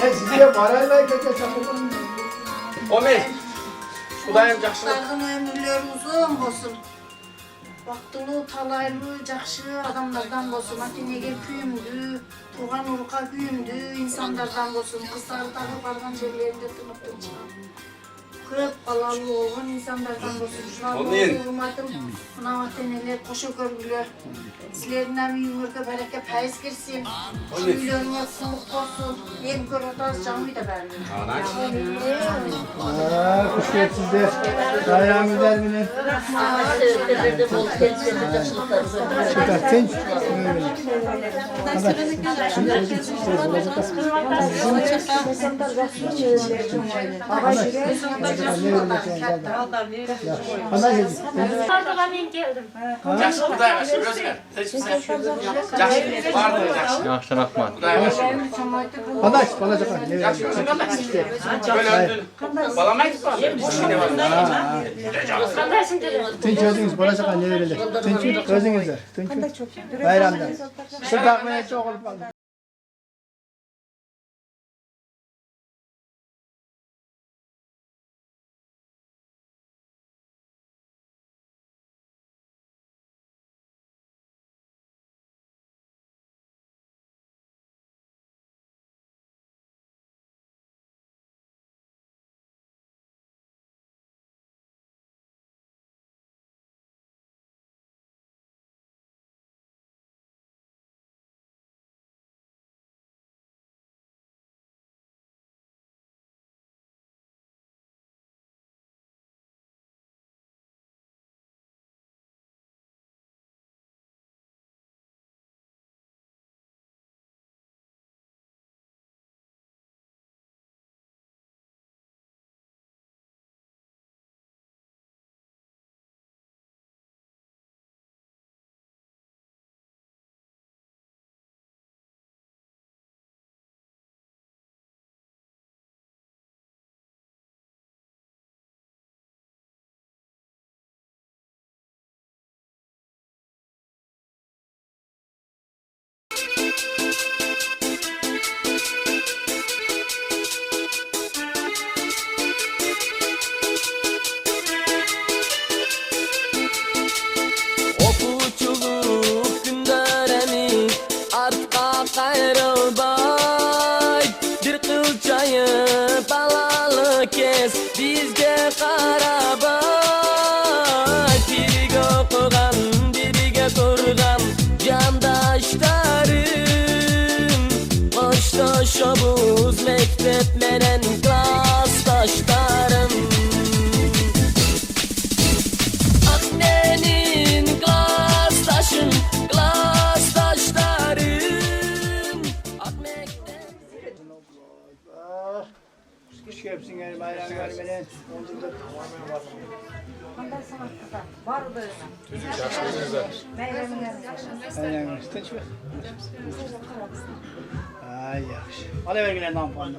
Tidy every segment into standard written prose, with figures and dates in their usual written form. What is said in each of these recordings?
Ben size parayla gece çakıldım. Omer, Kudayım jakşılık. Dağın ömürleri uzun olsun. Vaktılı, talaylı, jakşı adamlardan olsun. Atinege kүйümdü, tuğan urka kүйümdü, insanlardan olsun. Kızlarдағы барған жерлерinde тынıптın çıkan. Köp balalı olgun insanlardan olsun. Şularlı hurmatım, mına vateneler, koşu körgüler. Sizlerin ömürge bereke payız girsin. Şuylarına kuluk olsun. En kör otaz canlı da vermiyor. Kuş sizde. Bayram güzel bile. Çıkartın. Jakşı Kuday başı, özgür. Jakşı, vardı jakşı. Yaxşı rahmat. Kuday başı. Adaş, balacak. Jakşı, özgür kardeş. Böyle öldün. Balamayız mı? Ne var? Tinç özünüz balacak ne verilir? Tinç özünüzler. Tinç. Bayramda. Şu takmaya çok olup kaldı. Bizge karabay, biriga okugan, biriga ko'rgan jandaşlarım. Qo'shdoshimiz mektep menen klassdoshlarım. Ah menin klassdoshim, klassdoshlarım. Ah mektep. Kuş hepsini yani bayram görmeden. Bayram tinç mi? Ay yaxşı. Alıvergiler nampandı.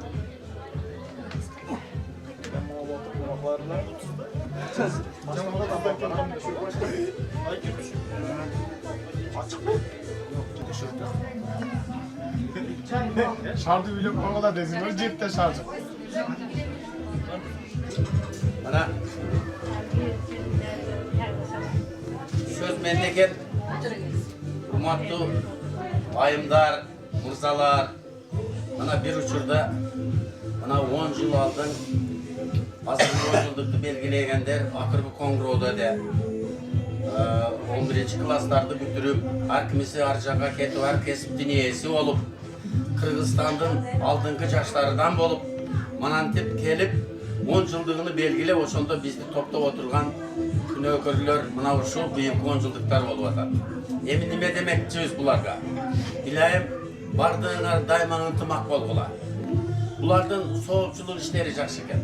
Şarjı bile o kadar rezil cepte şarjı. Bana söz memleket hurmatlı bayımdar, murzalar bana bir uçurda bana 10 yıl aldın azır 10 yıllıkты belgileyenler akırбы Kongro'da da 11. klaslarda bütürüp arkimisi arjaga ketip her kesip diniyesi olup Kırgızistan'ın aldığınki yaşlarından bolup manantip kelip 10 yıldığını belgilep oşonda bizni toptab oturgan knökörlör mına uşu büyük 10 yıldıklar bolup atar. Emin nime demekçiyiz bularga? İlayim bardığına daima ıntımak bolgular. Bulardan soğukçuluk işleri jakşı eken.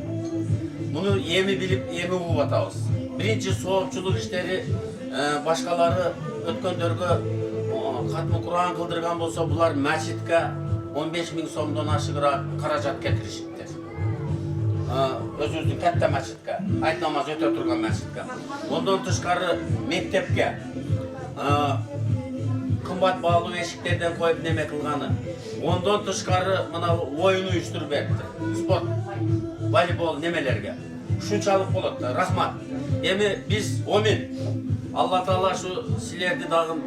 Bunu yemi bilip yemi uğup atabız. Birinci soğukçuluk işleri başkaları ötköndörgө katmı Kur'an kıldırgan bolsa bular mescitke 15.000 so'mdan aşıgıra karajat getirişiptir. Özümüzdün katta mescitke, ayet namazı öte turgan mescitke. Ondan tışkarı mektepke kımbat bağlı eşiklerden koyup neme kılgаны. Ondan tışkarı mına oyunu uyuşturup berdi. Sport, voleybol nemelerge. Şunçalık boladı da, rahmat. Emi biz omin. Allah Taala şu silerdi dağın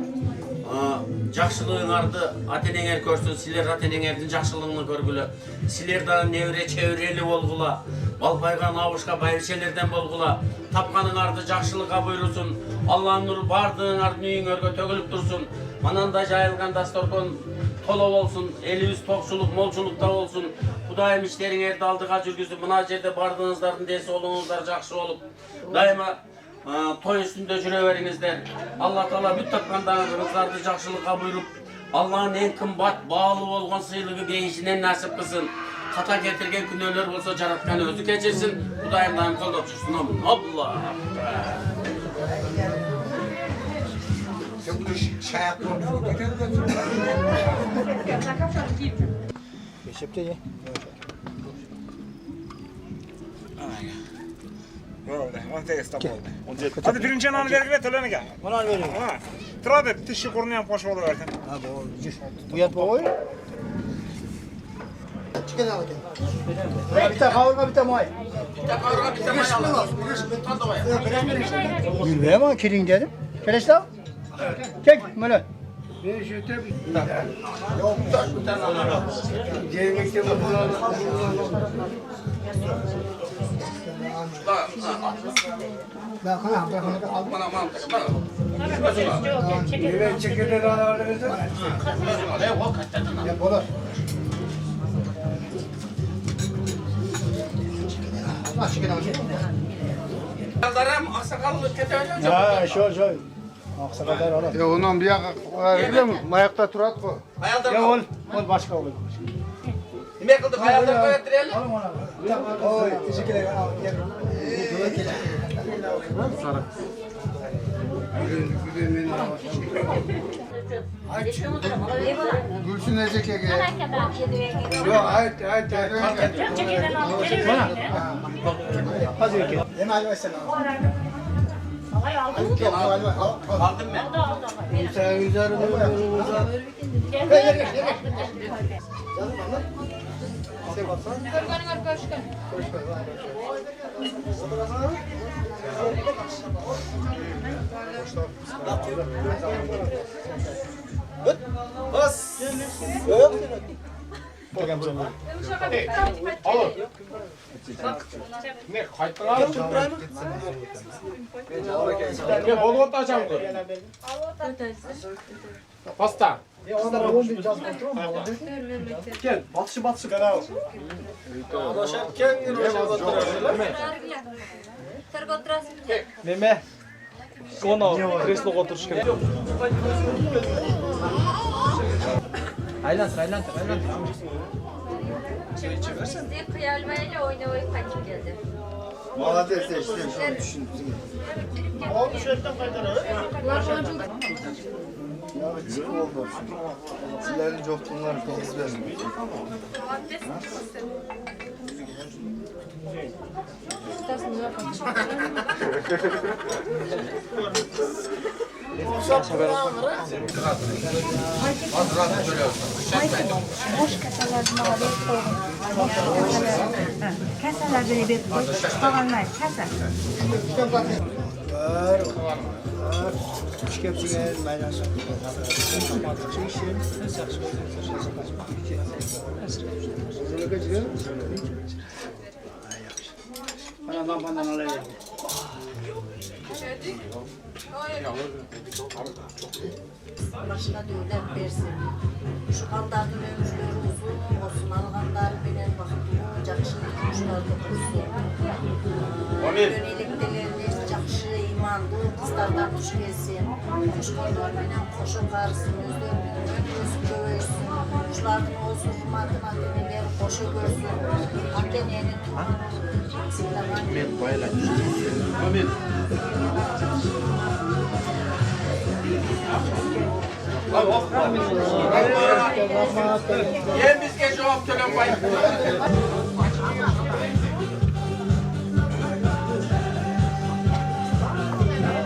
жақшылығыңарды ата-енеңер көрсін, силер ата-енеңердің жақшылығын көргілі. Силер дағын невре чеврелі болғыла, балпайған ауышқа байыршелерден болғыла. Тапқаныңарды жақшылыққа бұйырсын, Allah'ın nuru bardığыңардың үйіңерге төгіліп тұрсын. Мананда жайылған дастархан тола болсын, еліміз тоқшылық, молшылықта болсын. Құдайым іштеріңерді алдыға жүргізіп, мына жерде бардığınыздардың десі олыңыздар жақсы болып. Дайыма той üstünde жүре беріңіздер. Allah Taala бүт тапқандарыңыздарды жақсылыққа бұйырып, Allah'ın en kımbat bağlı болған сыйлығы бейішінен нәсіп қылсын. Қата кетірген күнәлер болса жаратқан өзі кешірсін. Құдайымдан қолдап жүрсін. Allah. Geçipte ye. Hadi birinci ananı vergile tölene gel. Bana veriyorum. Ha. Tıra da tişi kurnayan poş olu verdim. Ha bu cüş. Bu yat bu oy. Çıkın al bakayım. Bir tane kavurma bir tane may. Gülmeye mi kirin dedim. Keleş lan. Çek böyle. Aldarım aksakallı keteceğim. Ya şöyle. Aksakadar oğlum. Ya ondan bir yakak mayakta turat ko. Ya ol başka olur. Nime kıldık hayalden koyatırayalım. Alın ona. Oy teşekkür ederim. Gülsün Ecek'e gel. Yok hayır. Bana. Hadi bakayım. Hemen versene. Aldım ben. Sen güzel Bas. Yok. Ne kayıtlar? Ne bol ot açam ko. Pasta. Gel. Batışı. Gel. Meme. Onu kresloga oturuş керек. Aylandır. Bizde kıyalmayla oynayıp kaçıp geldi. Молодец, işte şunu düşündüm. Ya çık oldu. Sizlerin joktunlar biz vermiyor. Boş kasalarını alıp kasalar böyle bir kalanlar kasa. Üç kepçeye maydanoz. Bana alayım. Başına dövler versin. Şu kandarın ömürleri uzun olsun. Alğanlar bilen bakımlı, jakşı kuşlarda kursun. Yönelikteleriniz jakşı, imanlı, kızlardan kuş gelsin. Kuşkanlar bilen koşu karısın, özler bilen öpürsün, dövüşsün. Kuşların olsun, hürmatın ateneleri koşu görsün. Atenenin tumanı, Amin. Yen bizge cevap tölen bayım.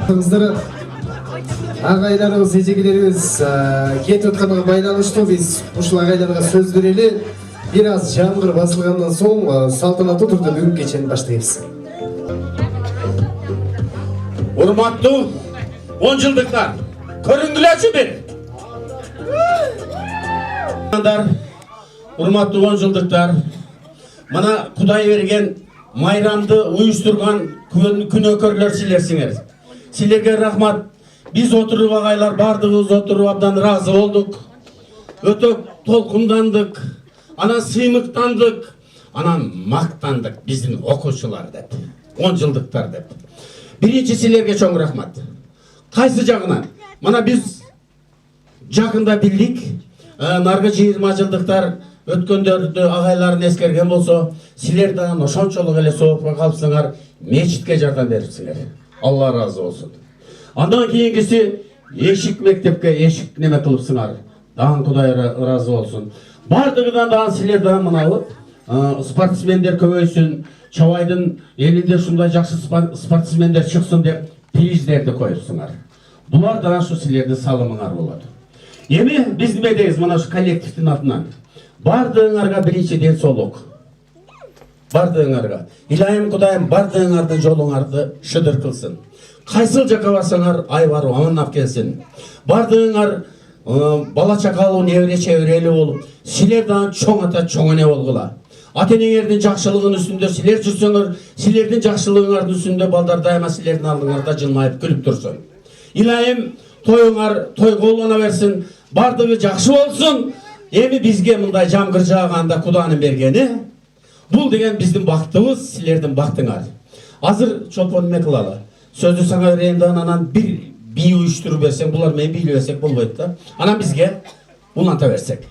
Kızları Агайларыбыз, эжегелерибиз кетип атканга байланыштуу биз ушул агайларга сөз берели. Бир аз жамгыр басылгандан соң салтанаттуу түрдө бүгүнкү кечени баштайбыз. Урматтуу 10 жылдыктар, көрүнгүлөчү бир. Урматтуу 10 жылдыктар, мына Кудай берген майрамды уюштурган күнөөкөрлөр силерсиңер. Силерге рахмат. Биз отуруп агайлар бардыгыбыз отуруп абдан ыраазы болдук. Өтө толкундандык, анан сыймыктандык, анан мактандык биздин окуучулар деп, 10 жылдыктар деп. Биринчи силерге чоң рахмат. Кайсы жагынан? Мына биз жакында билдик, наргы 20 жылдыктар өткөндөрдү агайларын эскерген болсо, силер дагы ошончолук эле соопка калыпсыңар, мечитке жардам берипсиңер. Алла ыраазы болсун. Андан кийингиси эшик мектепке эшик неме кылыпсыңар. Дагы Кудай ыраазы болсун. Бардыгынан дагы силер дагы мынабы спортсмендер көбөйсүн, Чабайдын элинде ушундай жакшы спортсмендер чыксын деп приздерди коюпсуңар. Булар дагы ушу силердин салымыңар болот. Эми биз неме дейбиз мына ушу коллективдин атынан? Бардыгыңарга биринчи ден соолук. Бардыгыңарга. Илайым Кудайым бардыгыңардын жолуңарды шыдыр кылсын. Кайсыл жака барсаңар айбар амандап келсин. Бардыгыңар бала чакалуу небере чеберели болуп, силер дагы чоң ата чоң эне болгула. Ата-энеңердин жакшылыгынын үстүндө силер жүрсөңөр, силердин жакшылыгыңардын үстүндө балдар дайыма силердин алдыңарда жылмайып күлүп турсун. Илайым тоюңар тойго улана берсин, бардыгы жакшы болсун. Эми бизге мындай жамгыр жааганда Куданын бергени, бул деген биздин бактыбыз, силердин бактыңар. Азыр чолпон эме кылалы. Сөздү сага берейин да анан бир бий уюштуруп берсең, булар менен бийлеп берсек болбойт да. Анан бизге уланта берсек.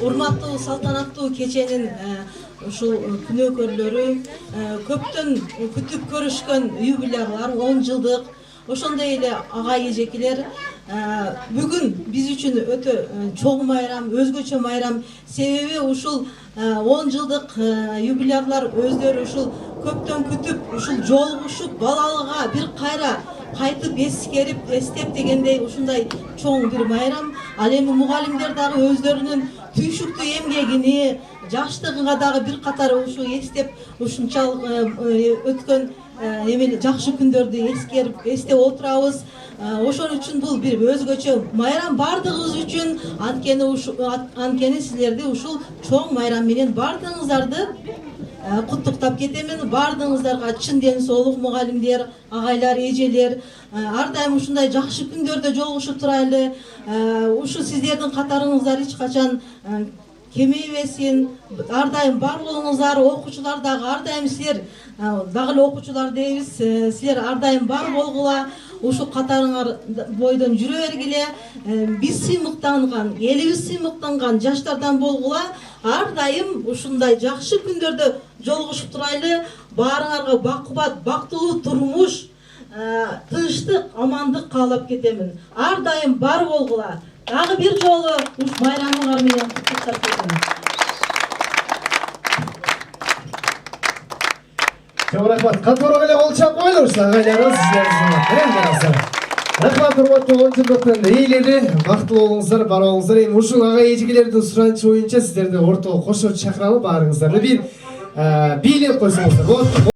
Урматтуу салтанаттуу кеченин ушул күнөөкөрлөрү, көптөн күтүп көрүшкөн юбилейлар 10 жылдык, ошондой эле агай эжекелер бүгүн биз үчүн өтө чоң майрам, өзгөчө майрам. Себеби ушул 10 жылдык юбилейлар өздөрү ушул көптөн күтүп, ушул жолугушуп, балалыга бир кайра кайтып эскерип, эстеп дегендей ушундай чоң бир майрам. Ал эми мугалимдер дагы өздөрүнүн түйшүктүү эмгегини, жаштыгыга дагы бир катар ушу эстеп, ушунчалык өткөн эмели жакшы күндөрдү эскерип, эстеп отурабыз. Ошон үчүн бул бир өзгөчө майрам бардыгыбыз үчүн. Анткени силерди ушул чоң майрам менен бардыгыңыздарды куттуктап кетемин. Бардыгыңыздарга чын ден соолук мугалимдер, агайлар, эжелер. Ар дайым ушундай жакшы күндөрдө жолугушуп турайлы. Ушу сиздердин катарыңыздар эч качан кемейбесин. Ар дайым бар болуңуздар, окуучулар дагы ар дайым силер дагы эле окуучулар дейбиз. Силер ар дайым бар болгула. Ушу катарыңар бойдон жүрө бергиле. Биз сыймыктанган, элибиз сыймыктанган жаштардан болгула. Ар дайым ушундай жакшы күндөрдө жолугушуп турайлы. Баарыңарга бакубат, бактылуу турмуш, тынчтык, амандык каалап кетемин. Ар дайым бар болгула. Дагы бир жолу уш майрамыңар менен куттуктап кетемин. Чоң рахмат. Катуураак эле кол чап койлуңуз агайларыбыз, сиздердин. Рахмат урматтуу 10 жылдыктын ээлери, бактылуу болуңуздар, бар болуңуздар. Эми ушул агай эжегелердин суранычы боюнча сиздерди ортого кошо чакыралы, баарыңыздарды бир бийлеп койсоңуздар болот.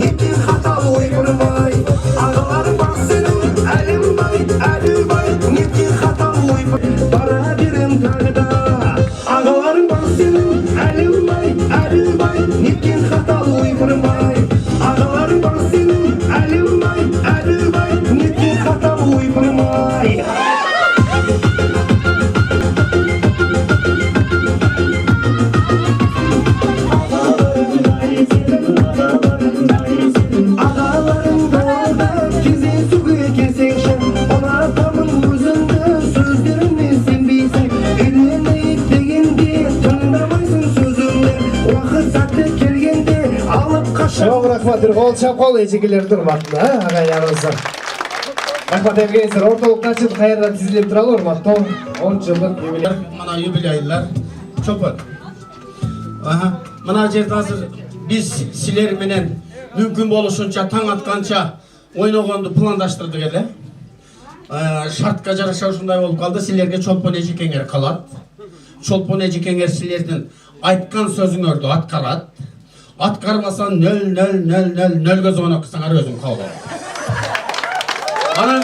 Nittin hatalı uyburmay Ağaların bak senin elim bay Eli bay Nittin hatalı uyburmay Bara birim tağda Ağaların bak senin elim bay Eli bay Nittin hatalı uyburmay Ağaların bak senin elim bay Eli bay Nittin hatalı uyburmay Ağaların dağda kizi suyu kesekşen Ona adamın gözünde sözlerini sen bilsen Elini ittegende tındamaysın sözümde Vakit sattı kelgende alıp kaşın Çok rahmat, kol çapkol ecikler durmakta ağaylarımızın Rahmat evgenizler, ortalıkta açıp kayardan tizilip turalı ormakta 10 yıllık yubiley Mana yubileyler çopun. Aha, mana жерде азыр biz силер менен мүмкүн болушунча таң атканча ойногонду пландаштырдык эле. Шартка жараша ушундай болуп калды. Силерге чолпон эжекеңер калат. Чолпон эжекеңер силердин айткан сөзүңөрдү аткарат. Аткармасаң 0-0-0-0-0 звонок кылсаңар өзүң кабыл алат. Анан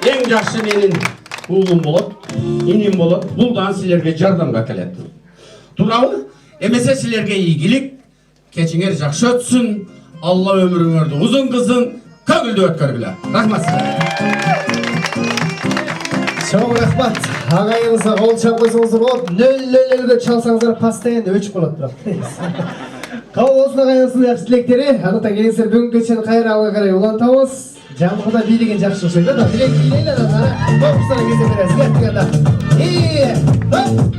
эң жакшы менин уулум болот, иним болот. Бул дагы силерге жардамга келет. Туурабы? Эмесе силерге ийгилик, кечиңер жакшы өтсүн, Алла өмүрүңөрдү узун кылсын, көңүлдүү өткөргүлө. Рахмат. Çok rahmat. Ağayınıza kol çap koysanızdır olup 0-0-0'de çalsanızlar pastayan öçüp oladı. Kabul olsun ağayınızın yaxşı dilekleri. Anıta gelirse bugün geçen kayra alığa karay ulantamız. Camlıqda bildiğin жақсы şeyler da dilek dileyle de sana. Dokuzlara geze veririz. Gerçekten de. İyi. Hop.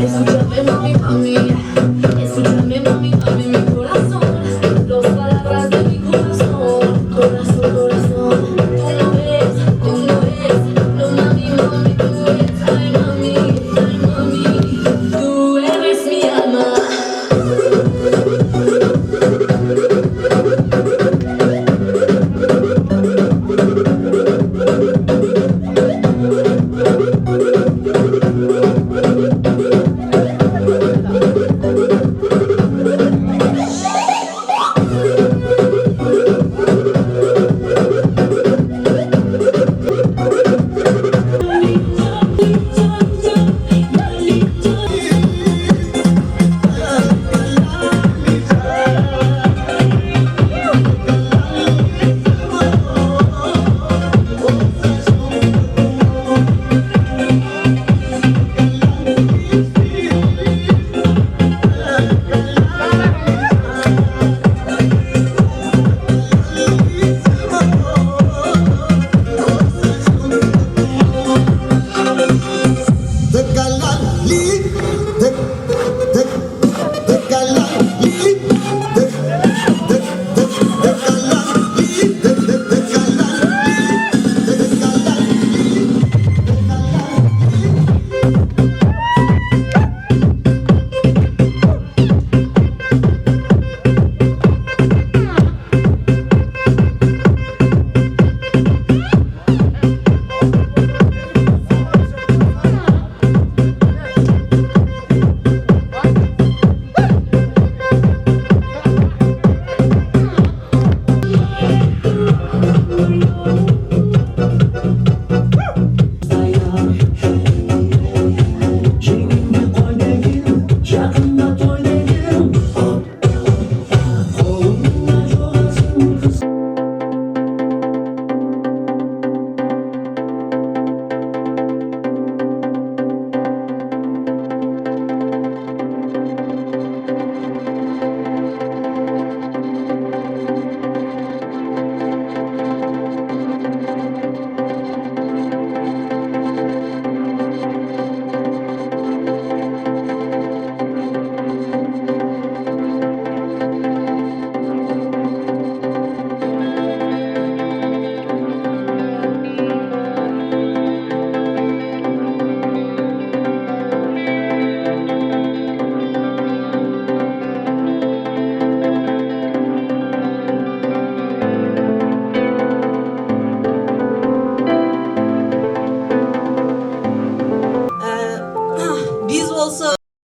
Escúchame mami, mami, escúchame mami, mami, mi corazón, las palabras de mi corazón, corazón, corazón, tú no ves, no mami, mami, tú eres, ay mami, tú eres mi alma.